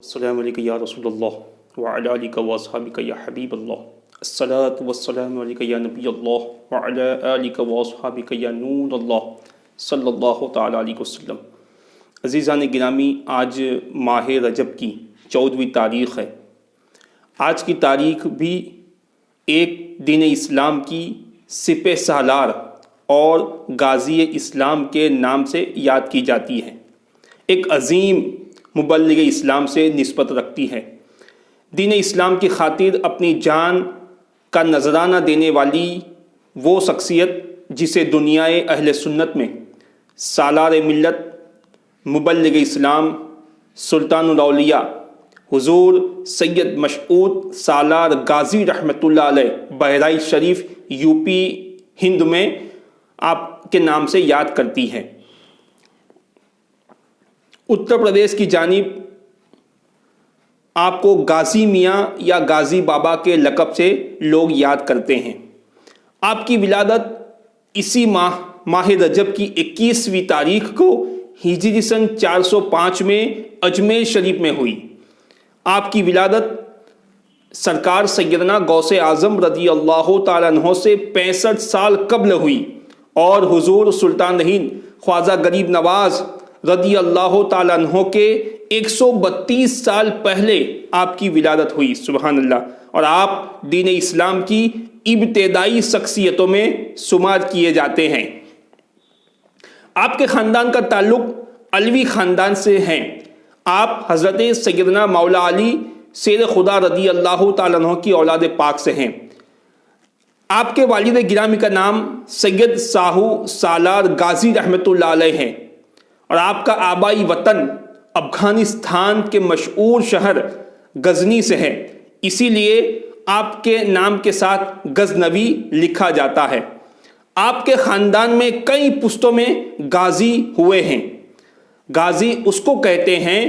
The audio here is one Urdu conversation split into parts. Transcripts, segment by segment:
السلام علیکم یا رسول اللہ وعلی آلک و اصحابک یا حبیب اللہ، الصلاۃ والسلام علیک یا نبی اللہ وعلی آلک و اصحابک یا نور اللہ صلی اللہ تعالی علیہ وسلم۔ عزیزان گرامی، آج ماہ رجب کی 14ویں تاریخ ہے۔ آج کی تاریخ بھی ایک دین اسلام کی سپہ سالار اور غازی اسلام کے نام سے یاد کی جاتی ہے۔ ایک عظیم مبلغ اسلام سے نسبت رکھتی ہے۔ دین اسلام کی خاطر اپنی جان کا نذرانہ دینے والی وہ شخصیت جسے دنیائے اہل سنت میں سالار ملت، مبلغ اسلام، سلطان الاولیاء حضور سید مسعود سالار غازی رحمۃ اللہ علیہ بہرائچ شریف یوپی ہند میں آپ کے نام سے یاد کرتی ہے۔ اتر پردیش کی جانب آپ کو غازی میاں یا غازی بابا کے لقب سے لوگ یاد کرتے ہیں۔ آپ کی ولادت اسی ماہ رجب کی 21ویں تاریخ کو ہجری سن 405 میں اجمیر شریف میں ہوئی۔ آپ کی ولادت سرکار سیدنا غوث اعظم رضی اللہ تعالیٰ عنہ سے 65 سال قبل ہوئی، اور حضور سلطان ہند خواجہ غریب نواز رضی اللہ تعالیٰ عنہ کے 132 سال پہلے آپ کی ولادت ہوئی، سبحان اللہ۔ اور آپ دین اسلام کی ابتدائی شخصیتوں میں شمار کیے جاتے ہیں۔ آپ کے خاندان کا تعلق علوی خاندان سے ہے۔ آپ حضرت سیدنا مولا علی شیر خدا رضی اللہ تعالیٰ عنہ کی اولاد پاک سے ہیں۔ آپ کے والد گرامی کا نام سید ساہو سالار غازی رحمۃ اللہ علیہ ہے، اور آپ کا آبائی وطن افغانستان کے مشہور شہر غزنی سے ہے، اسی لیے آپ کے نام کے ساتھ غزنوی لکھا جاتا ہے۔ آپ کے خاندان میں کئی پشتوں میں غازی ہوئے ہیں۔ غازی اس کو کہتے ہیں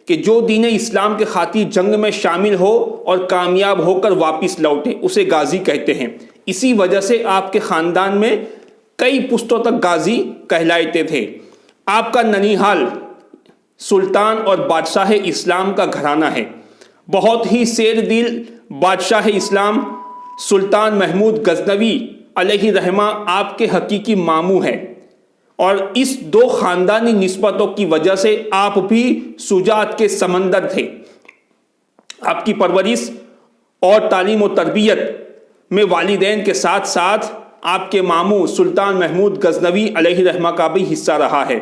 کہ جو دین اسلام کے خاطر جنگ میں شامل ہو اور کامیاب ہو کر واپس لوٹے، اسے غازی کہتے ہیں۔ اسی وجہ سے آپ کے خاندان میں کئی پشتوں تک غازی کہلاتے تھے۔ آپ کا ننیحال سلطان اور بادشاہ اسلام کا گھرانہ ہے۔ بہت ہی شیر دل بادشاہ اسلام سلطان محمود غزنوی علیہ رحمہ آپ کے حقیقی ماموں ہیں، اور اس دو خاندانی نسبتوں کی وجہ سے آپ بھی شجاعت کے سمندر تھے۔ آپ کی پرورش اور تعلیم و تربیت میں والدین کے ساتھ ساتھ آپ کے ماموں سلطان محمود غزنوی علیہ رحمہ کا بھی حصہ رہا ہے۔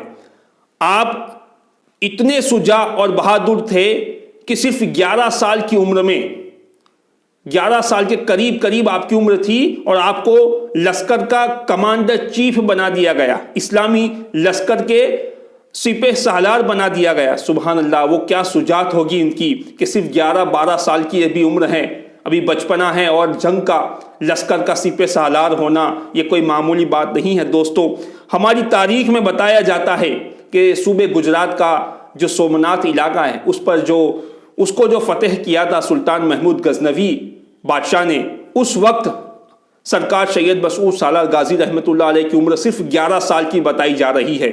آپ اتنے شجاع اور بہادر تھے کہ صرف 11 سال کی عمر میں، 11 سال کے قریب آپ کی عمر تھی، اور آپ کو لشکر کا کمانڈر چیف بنا دیا گیا، اسلامی لشکر کے سپہ سالار بنا دیا گیا۔ سبحان اللہ، وہ کیا شجاعت ہوگی ان کی کہ صرف 11-12 سال کی ابھی عمر ہے، ابھی بچپنا ہے، اور جنگ کا لشکر کا سپہ سالار ہونا یہ کوئی معمولی بات نہیں ہے۔ دوستو، ہماری تاریخ میں بتایا جاتا ہے کہ صوبے گجرات کا جو سومناتھ علاقہ ہے، اس کو جو فتح کیا تھا سلطان محمود غزنوی بادشاہ نے، اس وقت سرکار سید مسعود سالار غازی رحمۃ اللہ علیہ کی عمر صرف 11 سال کی بتائی جا رہی ہے۔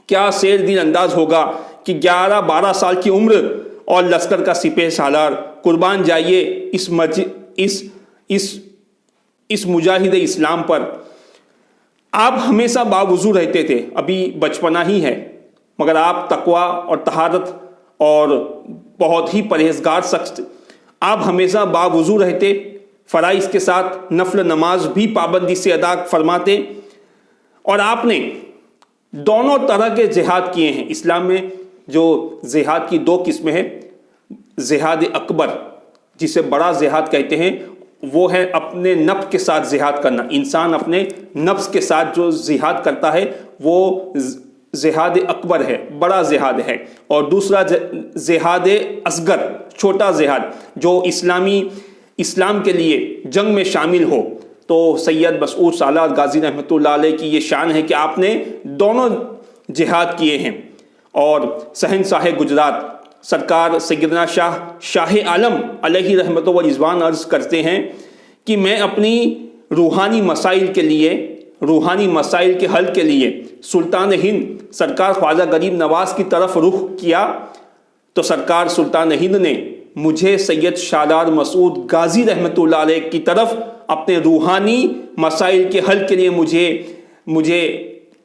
کیا شیر دل انداز ہوگا کہ 11-12 سال کی عمر اور لشکر کا سپہ سالار۔ قربان جائیے اس مجاہد اسلام پر۔ آپ ہمیشہ باوضو رہتے تھے، ابھی بچپنا ہی ہے، مگر آپ تقوی اور طہارت اور بہت ہی پرہیزگار شخص تھے۔ آپ ہمیشہ باوضو رہتے، فرائض کے ساتھ نفل نماز بھی پابندی سے ادا فرماتے، اور آپ نے دونوں طرح کے جہاد کیے ہیں۔ اسلام میں جو جہاد کی 2 قسمیں ہیں، جہاد اکبر جسے بڑا جہاد کہتے ہیں، وہ ہے اپنے نفس کے ساتھ جہاد کرنا۔ انسان اپنے نفس کے ساتھ جو جہاد کرتا ہے وہ جہاد اکبر ہے، بڑا جہاد ہے۔ اور دوسرا جہاد اصغر، چھوٹا جہاد، جو اسلام کے لیے جنگ میں شامل ہو۔ تو سید مسعود سالار غازی رحمۃ اللہ علیہ کی یہ شان ہے کہ آپ نے دونوں جہاد کیے ہیں۔ اور شہنشاہ گجرات سرکار سیدنا شاہ عالم علیہ رحمت و رضوان عرض کرتے ہیں کہ میں اپنی روحانی مسائل کے حل کے لیے سلطان ہند سرکار خواجہ غریب نواز کی طرف رخ کیا تو سرکار سلطان ہند نے مجھے سید شاداب مسعود غازی رحمۃ اللہ علیہ کی طرف اپنے روحانی مسائل کے حل کے لیے مجھے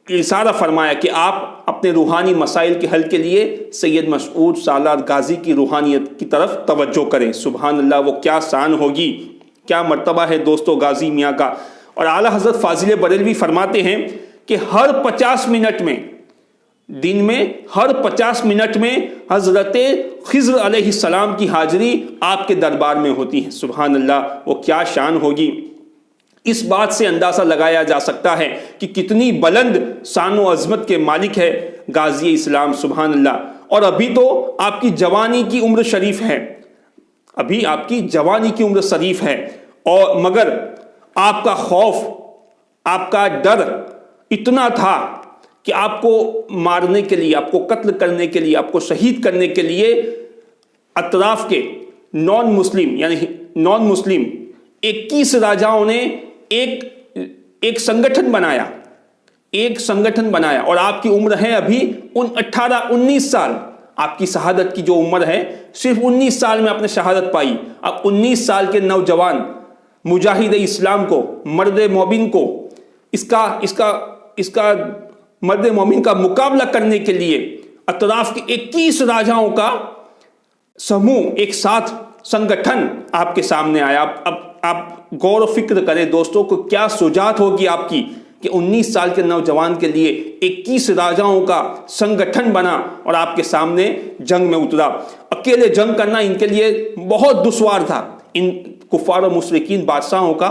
اشارہ فرمایا کہ آپ اپنے روحانی مسائل کے حل کے لیے سید مسعود سالار غازی کی روحانیت کی طرف توجہ کریں۔ سبحان اللہ، وہ کیا شان ہوگی، کیا مرتبہ ہے دوستو غازی میاں کا۔ اور اعلیٰ حضرت فاضل بریلوی فرماتے ہیں کہ ہر 50 منٹ میں، دن میں ہر 50 منٹ میں حضرت خضر علیہ السلام کی حاضری آپ کے دربار میں ہوتی ہے۔ سبحان اللہ، وہ کیا شان ہوگی۔ اس بات سے اندازہ لگایا جا سکتا ہے کہ کتنی بلند شان و عظمت کے مالک ہے غازی اسلام۔ سبحان اللہ۔ اور ابھی تو آپ کی جوانی کی عمر شریف ہے، ابھی آپ کی جوانی کی عمر شریف ہے، اور مگر آپ کا خوف، آپ کا ڈر اتنا تھا کہ آپ کو مارنے کے لیے، آپ کو قتل کرنے کے لیے، آپ کو شہید کرنے کے لیے اطراف کے نان مسلم 21 راجاؤں نے ایک سنگٹھن بنایا، اور آپ کی عمر ہے ابھی 19 سال۔ آپ کی شہادت کی جو عمر ہے صرف 19 سال میں آپ نے شہادت پائی۔ اب 19 سال کے نوجوان مجاہد اسلام کو، مرد مومن کو، اس کا مرد مومن کا مقابلہ کرنے کے لیے اطراف کے 21 راجاؤں کا سموہ، ایک ساتھ سنگٹھن آپ کے سامنے آیا۔ اب آپ غور و فکر کریں دوستوں کو، کیا شجاعت ہوگی آپ کی کہ 19 سال کے نوجوان کے لیے 21 راجاؤں کا سنگٹھن بنا اور آپ کے سامنے جنگ میں اترا۔ اکیلے جنگ کرنا ان کے لیے بہت دشوار تھا، ان کفار و مشرکین بادشاہوں کا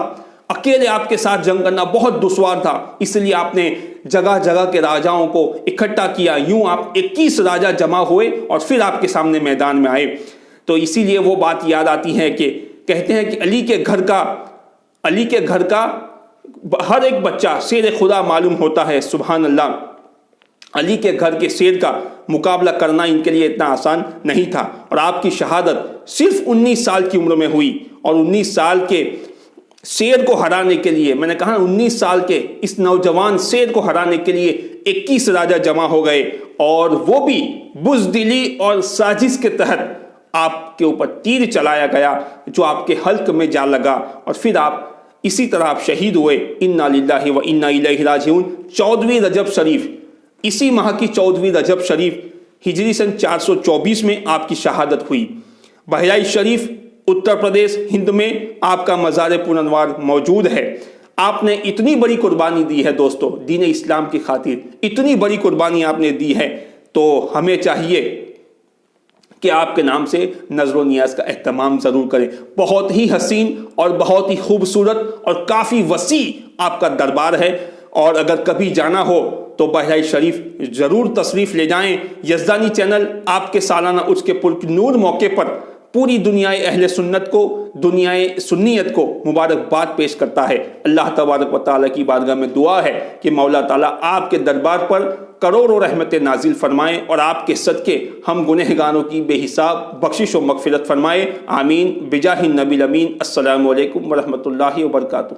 اکیلے آپ کے ساتھ جنگ کرنا بہت دشوار تھا، اس لیے آپ نے جگہ جگہ کے راجاؤں کو اکٹھا کیا۔ یوں آپ 21 راجا جمع ہوئے اور پھر آپ کے سامنے میدان میں آئے۔ تو اسی لیے وہ بات یاد آتی ہے کہ کہتے ہیں کہ علی کے گھر کا ہر ایک بچہ شیر خدا معلوم ہوتا ہے۔ سبحان اللہ، علی کے گھر کے شیر کا مقابلہ کرنا ان کے لیے اتنا آسان نہیں تھا، اور آپ کی شہادت صرف 19 سال کی عمر میں ہوئی، اور 19 سال کے شیر کو ہرانے کے لیے، میں نے کہا 19 سال کے اس نوجوان شیر کو ہرانے کے لیے 21 راجا جمع ہو گئے، اور وہ بھی بزدلی اور سازش کے تحت آپ کے اوپر تیر چلایا گیا جو آپ کے حلق میں جا لگا، اور پھر آپ اسی طرح آپ شہید ہوئے۔ انا للہ و انا الیہ راجعون۔ 14ویں رجب شریف، اسی ماہ کی 14ویں رجب شریف ہجری سن 424 میں آپ کی شہادت ہوئی۔ بہرائچ شریف، اتر پردیش، ہند میں آپ کا مزار پرانوار موجود ہے۔ آپ نے اتنی بڑی قربانی دی ہے دوستو دین اسلام کی خاطر، اتنی بڑی قربانی آپ نے دی ہے، تو ہمیں چاہیے کہ آپ کے نام سے نظر و نیاز کا اہتمام ضرور کریں۔ بہت ہی حسین اور بہت ہی خوبصورت اور کافی وسیع آپ کا دربار ہے، اور اگر کبھی جانا ہو تو بہرائچ شریف ضرور تشریف لے جائیں۔ یزدانی چینل آپ کے سالانہ عرس کے پرنور موقع پر پوری دنیائے اہل سنت کو، دنیائے سنیت کو مبارکباد پیش کرتا ہے۔ اللہ تبارک و تعالیٰ کی بارگاہ میں دعا ہے کہ مولا تعالیٰ آپ کے دربار پر کروڑوں رحمتیں نازل فرمائے، اور آپ کے صدقے ہم گنہگاروں کی بے حساب بخشش و مغفرت فرمائے۔ آمین بجاہ النبی الامین۔ السلام علیکم ورحمۃ اللہ وبرکاتہ۔